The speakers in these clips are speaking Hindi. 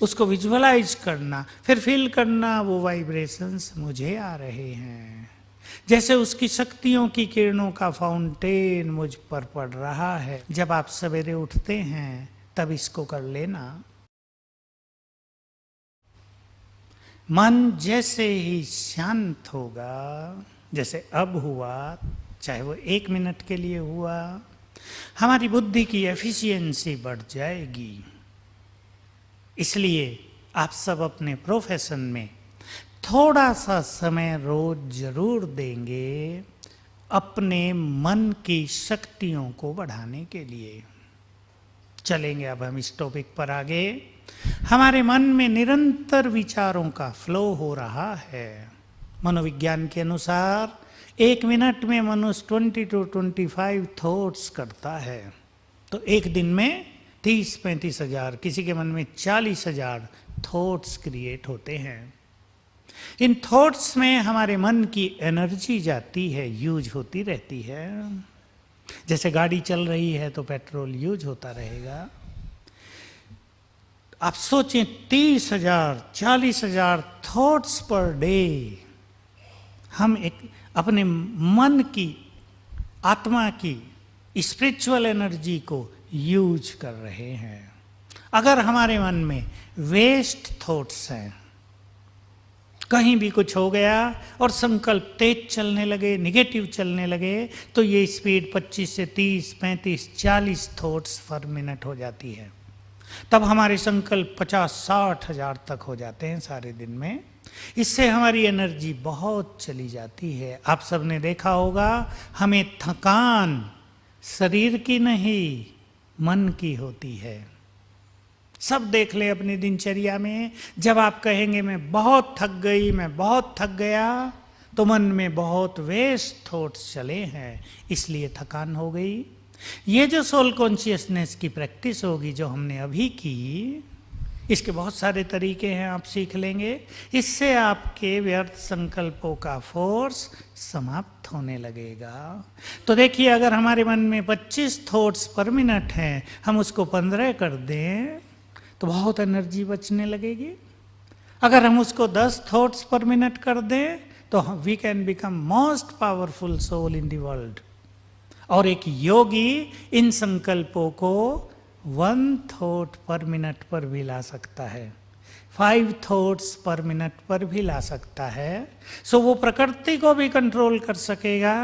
उसको विजुअलाइज करना, फिर फील करना वो वाइब्रेशंस मुझे आ रहे हैं, जैसे उसकी शक्तियों की किरणों का फाउंटेन मुझ पर पड़ रहा है। जब आप सवेरे उठते हैं तब इसको कर लेना। मन जैसे ही शांत होगा, जैसे अब हुआ, चाहे वो 1 मिनट के लिए हुआ, हमारी बुद्धि की एफिशिएंसी बढ़ जाएगी। इसलिए आप सब अपने प्रोफेशन में थोड़ा सा समय रोज जरूर देंगे अपने मन की शक्तियों को बढ़ाने के लिए। चलेंगे अब हम इस टॉपिक पर आगे। हमारे मन में निरंतर विचारों का फ्लो हो रहा है। मनोविज्ञान के अनुसार 1 मिनट में मनुष्य 20 to 25 थॉट्स करता है। तो एक दिन में 30-35 हजार, किसी के मन में 40,000 थॉट्स क्रिएट होते हैं। इन थॉट्स में हमारे मन की एनर्जी जाती है, यूज होती रहती है। जैसे गाड़ी चल रही है तो पेट्रोल यूज होता रहेगा। आप सोचें 30,000 40,000 थॉट्स पर डे हम एक अपने मन की, आत्मा की स्पिरिचुअल एनर्जी को यूज कर रहे हैं। अगर हमारे मन में वेस्ट थॉट्स हैं, कहीं भी कुछ हो गया और संकल्प तेज चलने लगे, निगेटिव चलने लगे, तो ये स्पीड 25 से 30, 35, 40 थॉट्स पर मिनट हो जाती है। तब हमारे संकल्प 50-60 हजार तक हो जाते हैं सारे दिन में। इससे हमारी एनर्जी बहुत चली जाती है। आप सबने देखा होगा, हमें थकान शरीर की नहीं मन की होती है। सब देख ले अपनी दिनचर्या में। जब आप कहेंगे मैं बहुत थक गई, मैं बहुत थक गया, तो मन में बहुत वेस्ट थॉट्स चले हैं, इसलिए थकान हो गई। ये जो सोल कॉन्शियसनेस की प्रैक्टिस होगी जो हमने अभी की, इसके बहुत सारे तरीके हैं, आप सीख लेंगे। इससे आपके व्यर्थ संकल्पों का फोर्स समाप्त होने लगेगा। तो देखिए, अगर हमारे मन में 25 थॉट्स पर मिनट हैं, हम उसको 15 कर दें तो बहुत एनर्जी बचने लगेगी। अगर हम उसको 10 थॉट्स पर मिनट कर दें तो we can become most powerful soul in the world. और एक योगी इन संकल्पों को 1 थॉट पर मिनट पर भी ला सकता है, 5 थॉट्स पर मिनट पर भी ला सकता है। सो वो प्रकृति को भी कंट्रोल कर सकेगा,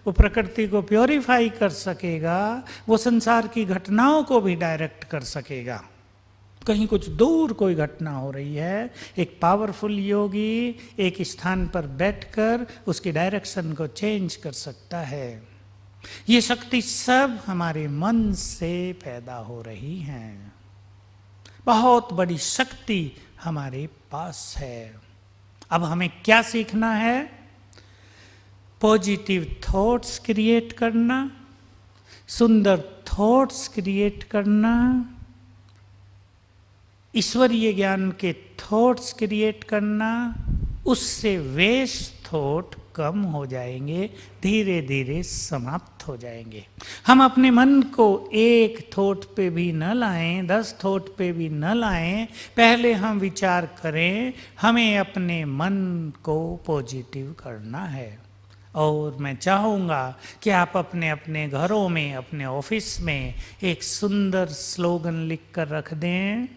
वो प्रकृति को प्योरीफाई कर सकेगा, वो संसार की घटनाओं को भी डायरेक्ट कर सकेगा। कहीं कुछ दूर कोई घटना हो रही है, एक पावरफुल योगी एक स्थान पर बैठकर उसकी डायरेक्शन को चेंज कर सकता है। ये शक्ति सब हमारे मन से पैदा हो रही हैं। बहुत बड़ी शक्ति हमारे पास है। अब हमें क्या सीखना है? पॉजिटिव थॉट्स क्रिएट करना, सुंदर थॉट्स क्रिएट करना, ईश्वरीय ज्ञान के थॉट्स क्रिएट करना। उससे वेस्ट थॉट कम हो जाएंगे, धीरे धीरे समाप्त हो जाएंगे। हम अपने मन को एक थॉट पे भी न लाएं, 10 थॉट पे भी न लाएं। पहले हम विचार करें, हमें अपने मन को पॉजिटिव करना है। और मैं चाहूँगा कि आप अपने अपने घरों में, अपने ऑफिस में एक सुंदर स्लोगन लिख कर रख दें,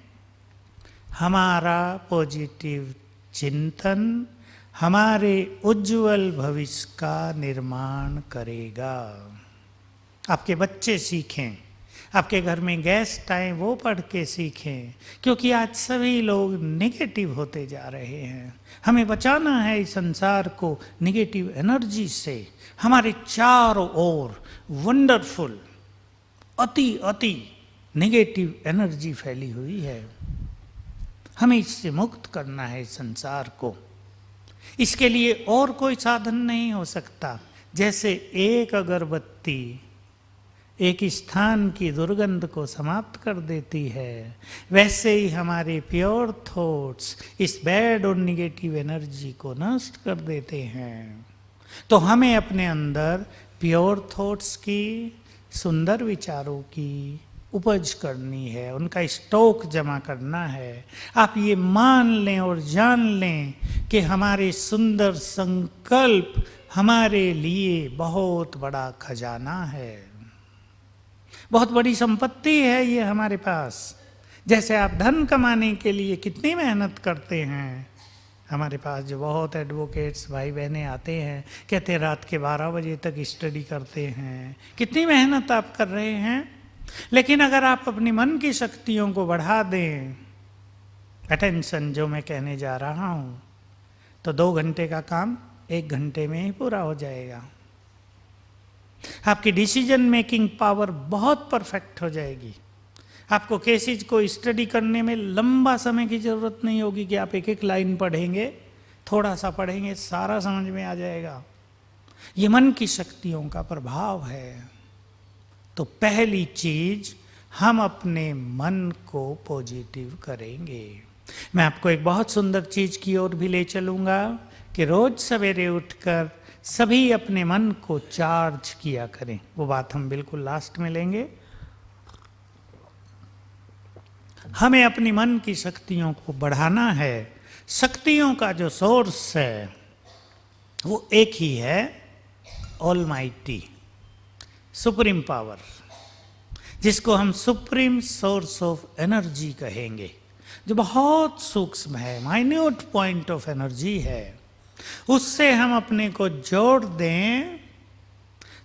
हमारा पॉजिटिव चिंतन हमारे उज्जवल भविष्य का निर्माण करेगा। आपके बच्चे सीखें, आपके घर में गेस्ट आए वो पढ़ के सीखें, क्योंकि आज सभी लोग निगेटिव होते जा रहे हैं। हमें बचाना है इस संसार को निगेटिव एनर्जी से। हमारे चारों ओर वंडरफुल अति अति निगेटिव एनर्जी फैली हुई है। हमें इससे मुक्त करना है इस संसार को। इसके लिए और कोई साधन नहीं हो सकता। जैसे एक अगरबत्ती एक स्थान की दुर्गंध को समाप्त कर देती है, वैसे ही हमारे प्योर थॉट्स इस बैड और निगेटिव एनर्जी को नष्ट कर देते हैं। तो हमें अपने अंदर प्योर थॉट्स की, सुंदर विचारों की, उपज करनी है, उनका स्टॉक जमा करना है। आप ये मान लें और जान लें कि हमारे सुंदर संकल्प हमारे लिए बहुत बड़ा खजाना है, बहुत बड़ी संपत्ति है ये हमारे पास। जैसे आप धन कमाने के लिए कितनी मेहनत करते हैं, हमारे पास जो बहुत एडवोकेट्स भाई बहनें आते हैं, कहते हैं रात के 12 बजे तक स्टडी करते हैं, कितनी मेहनत आप कर रहे हैं। लेकिन अगर आप अपनी मन की शक्तियों को बढ़ा दें, अटेंशन जो मैं कहने जा रहा हूँ, तो 2 घंटे का काम 1 घंटे में ही पूरा हो जाएगा। आपकी डिसीजन मेकिंग पावर बहुत परफेक्ट हो जाएगी। आपको केसेज को स्टडी करने में लंबा समय की जरूरत नहीं होगी कि आप एक एक लाइन पढ़ेंगे, थोड़ा सा पढ़ेंगे, सारा समझ में आ जाएगा। ये मन की शक्तियों का प्रभाव है। तो पहली चीज, हम अपने मन को पॉजिटिव करेंगे। मैं आपको एक बहुत सुंदर चीज की ओर भी ले चलूंगा कि रोज सवेरे उठकर सभी अपने मन को चार्ज किया करें। वो बात हम बिल्कुल लास्ट में लेंगे। हमें अपनी मन की शक्तियों को बढ़ाना है। शक्तियों का जो सोर्स है वो एक ही है, ऑलमाइटी, सुप्रीम पावर, जिसको हम सुप्रीम सोर्स ऑफ एनर्जी कहेंगे, जो बहुत सूक्ष्म है, माइन्यूट पॉइंट ऑफ एनर्जी है। उससे हम अपने को जोड़ दें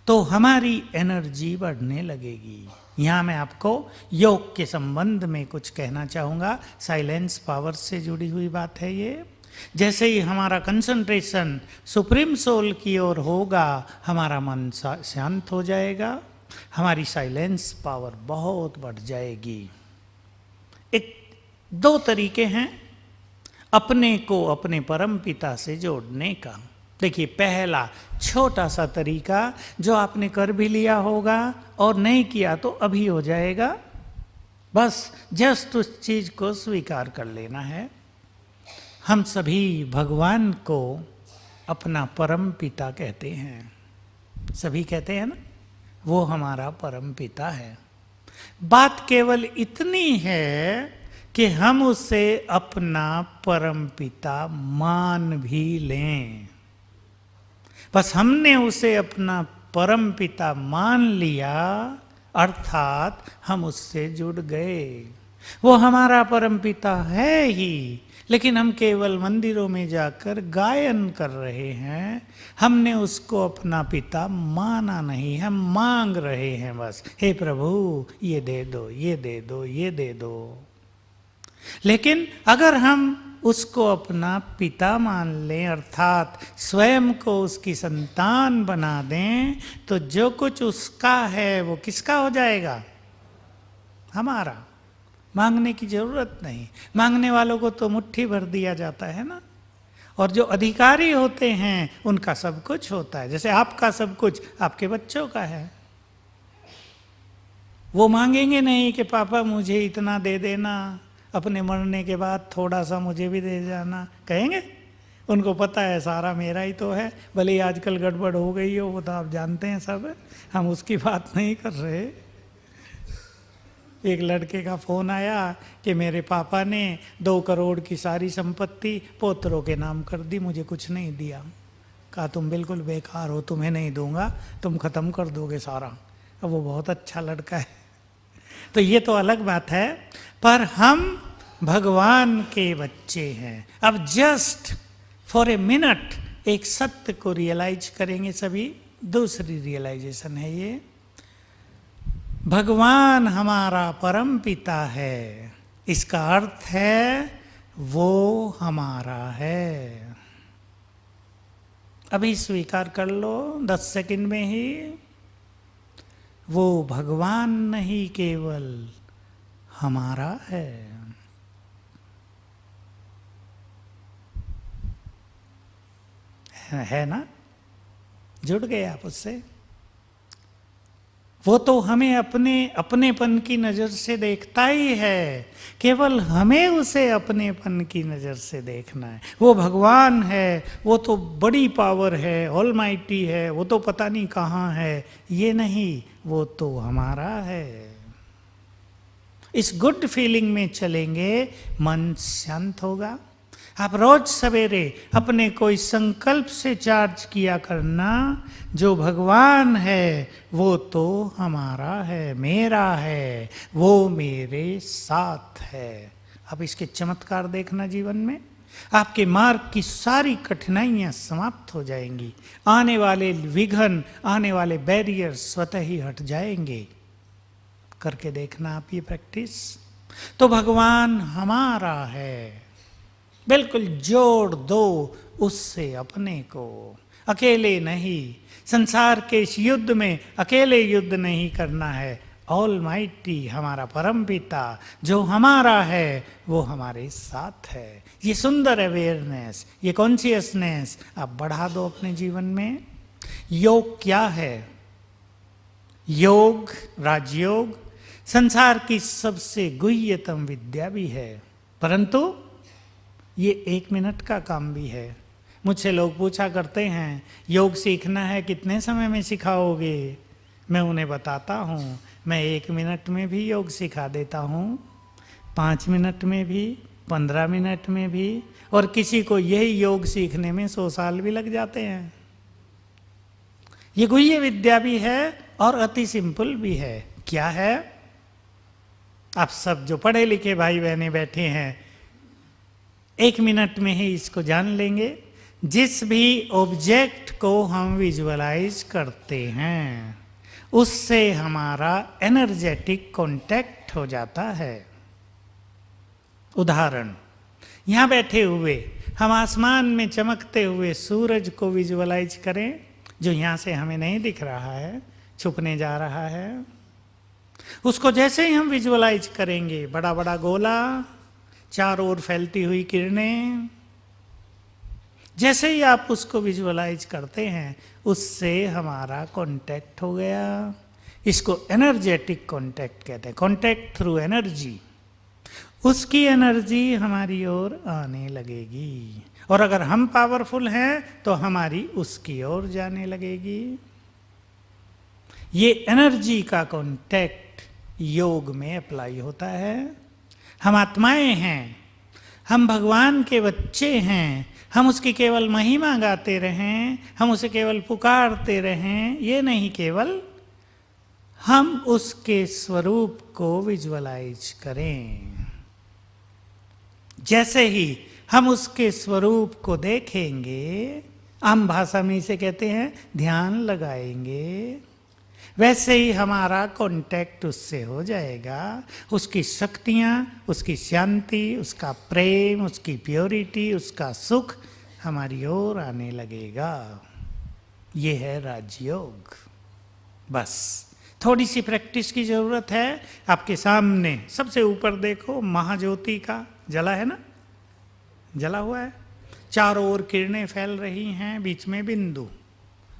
तो हमारी एनर्जी बढ़ने लगेगी। यहाँ मैं आपको योग के संबंध में कुछ कहना चाहूँगा। साइलेंस पावर से जुड़ी हुई बात है ये। जैसे ही हमारा कंसंट्रेशन सुप्रीम सोल की ओर होगा, हमारा मन शांत हो जाएगा, हमारी साइलेंस पावर बहुत बढ़ जाएगी। 2 तरीके हैं अपने को अपने परम पिता से जोड़ने का। देखिए, पहला छोटा सा तरीका जो आपने कर भी लिया होगा और नहीं किया तो अभी हो जाएगा, बस जस्ट उस चीज को स्वीकार कर लेना है। हम सभी भगवान को अपना परम पिता कहते हैं, सभी कहते हैं ना, वो हमारा परम पिता है। बात केवल इतनी है कि हम उसे अपना परम पिता मान भी लें। बस हमने उसे अपना परम पिता मान लिया, अर्थात हम उससे जुड़ गए। वो हमारा परम पिता है ही, लेकिन हम केवल मंदिरों में जाकर गायन कर रहे हैं। हमने उसको अपना पिता माना नहीं, हम मांग रहे हैं बस, हे प्रभु ये दे दो, ये दे दो, ये दे दो। लेकिन अगर हम उसको अपना पिता मान लें, अर्थात स्वयं को उसकी संतान बना दें, तो जो कुछ उसका है वो किसका हो जाएगा? हमारा। मांगने की जरूरत नहीं। मांगने वालों को तो मुट्ठी भर दिया जाता है ना, और जो अधिकारी होते हैं उनका सब कुछ होता है। जैसे आपका सब कुछ आपके बच्चों का है। वो मांगेंगे नहीं कि पापा मुझे इतना दे देना, अपने मरने के बाद थोड़ा सा मुझे भी दे जाना, कहेंगे? उनको पता है सारा मेरा ही तो है, भले ही आजकल गड़बड़ हो गई हो, वो तो आप जानते हैं सब, हम उसकी बात नहीं कर रहे। एक लड़के का फोन आया कि मेरे पापा ने 2 करोड़ की सारी संपत्ति पोतरों के नाम कर दी, मुझे कुछ नहीं दिया। कहा तुम बिल्कुल बेकार हो, तुम्हें नहीं दूंगा, तुम खत्म कर दोगे सारा। अब वो बहुत अच्छा लड़का है। तो ये तो अलग बात है, पर हम भगवान के बच्चे हैं। अब जस्ट फॉर ए मिनट एक सत्य को रियलाइज करेंगे सभी। दूसरी रियलाइजेशन है ये, भगवान हमारा परम पिता है, इसका अर्थ है वो हमारा है। अभी स्वीकार कर लो 10 सेकंड में ही, वो भगवान नहीं केवल हमारा है ना? जुड़ गए आप उससे। वो तो हमें अपनेपन की नजर से देखता ही है, केवल हमें उसे अपनेपन की नजर से देखना है। वो भगवान है, वो तो बड़ी पावर है, ऑलमाइटी है, वो तो पता नहीं कहाँ है, ये नहीं, वो तो हमारा है। इस गुड फीलिंग में चलेंगे, मन शांत होगा। आप रोज सवेरे अपने को इस संकल्प से चार्ज किया करना, जो भगवान है वो तो हमारा है, मेरा है, वो मेरे साथ है। अब इसके चमत्कार देखना जीवन में, आपके मार्ग की सारी कठिनाइयां समाप्त हो जाएंगी, आने वाले विघ्न, आने वाले बैरियर स्वतः ही हट जाएंगे। करके देखना आप ये प्रैक्टिस। तो भगवान हमारा है, बिल्कुल जोड़ दो उससे अपने को, अकेले नहीं। संसार के इस युद्ध में अकेले युद्ध नहीं करना है। ऑलमाइटी हमारा परम पिता जो हमारा है वो हमारे साथ है। ये सुंदर अवेयरनेस, ये कॉन्शियसनेस आप बढ़ा दो अपने जीवन में। योग क्या है? योग, राजयोग संसार की सबसे गुह्यतम विद्या भी है, परंतु ये 1 मिनट का काम भी है। मुझसे लोग पूछा करते हैं योग सीखना है कितने समय में सिखाओगे? मैं उन्हें बताता हूँ, मैं 1 मिनट में भी योग सिखा देता हूँ, 5 मिनट में भी, 15 मिनट में भी, और किसी को यही योग सीखने में 100 साल भी लग जाते हैं। ये गुह्य विद्या भी है और अति सिंपल भी है। क्या है? आप सब जो पढ़े लिखे भाई बहने बैठे हैं 1 मिनट में ही इसको जान लेंगे। जिस भी ऑब्जेक्ट को हम विजुअलाइज करते हैं उससे हमारा एनर्जेटिक कांटेक्ट हो जाता है। उदाहरण, यहाँ बैठे हुए हम आसमान में चमकते हुए सूरज को विजुअलाइज करें, जो यहाँ से हमें नहीं दिख रहा है, छुपने जा रहा है। उसको जैसे ही हम विजुअलाइज करेंगे, बड़ा बड़ा गोला, चारों ओर फैलती हुई किरणें, जैसे ही आप उसको विजुअलाइज करते हैं उससे हमारा कांटेक्ट हो गया। इसको एनर्जेटिक कांटेक्ट कहते हैं, कांटेक्ट थ्रू एनर्जी। उसकी एनर्जी हमारी ओर आने लगेगी, और अगर हम पावरफुल हैं तो हमारी उसकी ओर जाने लगेगी। ये एनर्जी का कांटेक्ट योग में अप्लाई होता है। हम आत्माएं हैं, हम भगवान के बच्चे हैं, हम उसकी केवल महिमा गाते रहें, हम उसे केवल पुकारते रहें, ये नहीं, केवल हम उसके स्वरूप को विजुअलाइज करें। जैसे ही हम उसके स्वरूप को देखेंगे, आम भाषा में इसे कहते हैं ध्यान लगाएंगे, वैसे ही हमारा कांटेक्ट उससे हो जाएगा। उसकी शक्तियाँ, उसकी शांति, उसका प्रेम, उसकी प्योरिटी, उसका सुख हमारी ओर आने लगेगा। ये है राजयोग। बस थोड़ी सी प्रैक्टिस की जरूरत है। आपके सामने सबसे ऊपर देखो, महाज्योति का जला है ना, जला हुआ है, चारों ओर किरणें फैल रही हैं, बीच में बिंदु,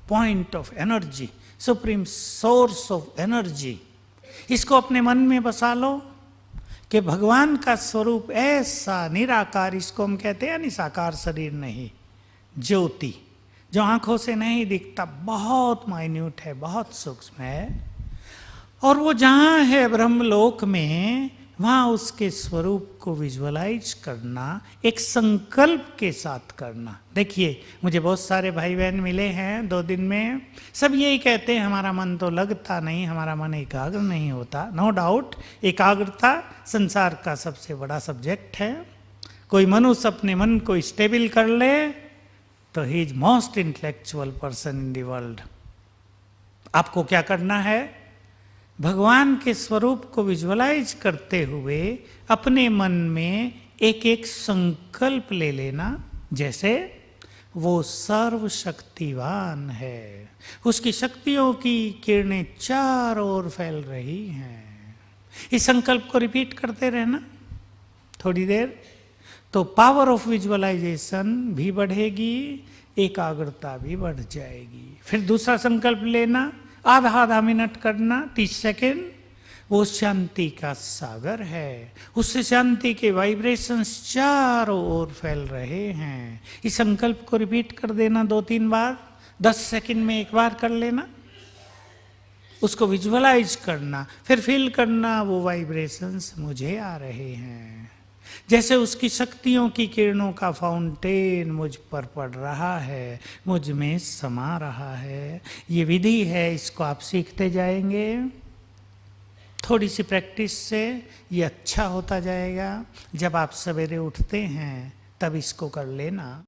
point of energy, supreme source of energy. इसको अपने मन में बसा लो कि भगवान का स्वरूप ऐसा निराकार, इसको हम कहते हैं निसाकार शरीर नहीं, ज्योति, जो आंखों से नहीं दिखता, बहुत माइन्यूट है, बहुत सूक्ष्म है, और वो जहाँ है ब्रह्मलोक में, वहाँ उसके स्वरूप को विजुअलाइज करना, एक संकल्प के साथ करना। देखिए, मुझे बहुत सारे भाई बहन मिले हैं 2 दिन में, सब यही कहते हैं हमारा मन तो लगता नहीं, हमारा मन एकाग्र नहीं होता। नो डाउट, एकाग्रता संसार का सबसे बड़ा सब्जेक्ट है। कोई मनुष्य अपने मन को स्टेबल कर ले तो he is most intellectual person in the world. आपको क्या करना है? भगवान के स्वरूप को विजुअलाइज करते हुए अपने मन में एक एक संकल्प ले लेना। जैसे वो सर्वशक्तिवान है, उसकी शक्तियों की किरणें चारों ओर फैल रही हैं। इस संकल्प को रिपीट करते रहना थोड़ी देर, तो पावर ऑफ विजुअलाइजेशन भी बढ़ेगी, एकाग्रता भी बढ़ जाएगी। फिर दूसरा संकल्प लेना, आधा मिनट करना, 30 सेकेंड। वो शांति का सागर है, उससे शांति के वाइब्रेशंस चारों ओर फैल रहे हैं। इस संकल्प को रिपीट कर देना 2-3 बार, 10 सेकेंड में एक बार कर लेना। उसको विजुअलाइज करना, फिर फील करना वो वाइब्रेशंस मुझे आ रहे हैं, जैसे उसकी शक्तियों की किरणों का फाउंटेन मुझ पर पड़ रहा है, मुझ में समा रहा है। ये विधि है, इसको आप सीखते जाएंगे, थोड़ी सी प्रैक्टिस से ये अच्छा होता जाएगा। जब आप सवेरे उठते हैं तब इसको कर लेना।